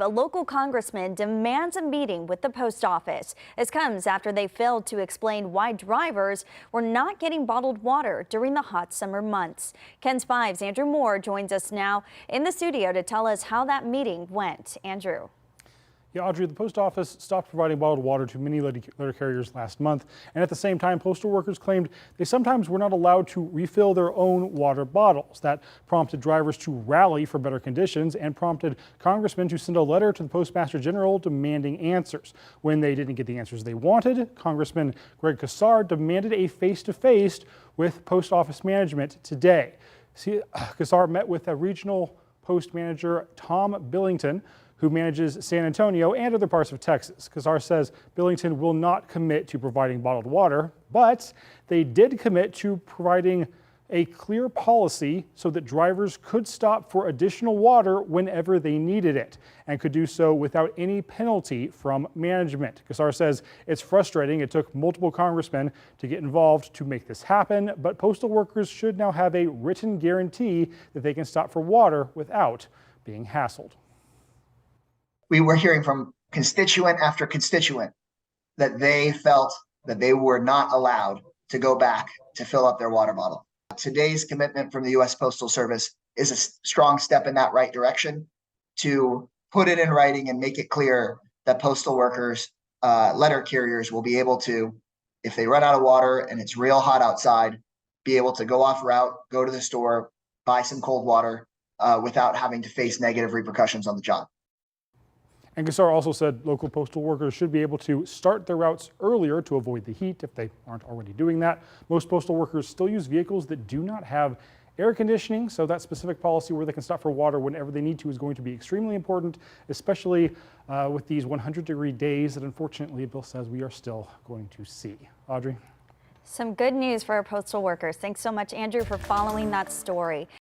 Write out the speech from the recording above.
A local congressman demands a meeting with the post office. This comes after they failed to explain why drivers were not getting bottled water during the hot summer months. KENS 5's Andrew Moore joins us now in the studio to tell us how that meeting went. Andrew. Yeah, Audrey, the post office stopped providing bottled water to many letter carriers last month, and at the same time, postal workers claimed they sometimes were not allowed to refill their own water bottles. That prompted drivers to rally for better conditions and prompted congressmen to send a letter to the Postmaster General demanding answers. When they didn't get the answers they wanted, Congressman Greg Casar demanded a face-to-face with post office management today. Casar met with a regional post manager, Tom Billington, who manages San Antonio and other parts of Texas. Casar says Billington will not commit to providing bottled water, but they did commit to providing a clear policy so that drivers could stop for additional water whenever they needed it and could do so without any penalty from management. Casar says it's frustrating. It took multiple congressmen to get involved to make this happen, but postal workers should now have a written guarantee that they can stop for water without being hassled. We were hearing from constituent after constituent that they felt that they were not allowed to go back to fill up their water bottle. Today's commitment from the U.S. Postal Service is a strong step in that right direction to put it in writing and make it clear that postal workers, letter carriers will be able to, if they run out of water and it's real hot outside, be able to go off route, go to the store, buy some cold water without having to face negative repercussions on the job. And Casar also said local postal workers should be able to start their routes earlier to avoid the heat if they aren't already doing that. Most postal workers still use vehicles that do not have air conditioning, so that specific policy where they can stop for water whenever they need to is going to be extremely important, especially with these 100-degree days that unfortunately Bill says we are still going to see. Audrey? Some good news for our postal workers. Thanks so much, Andrew, for following that story.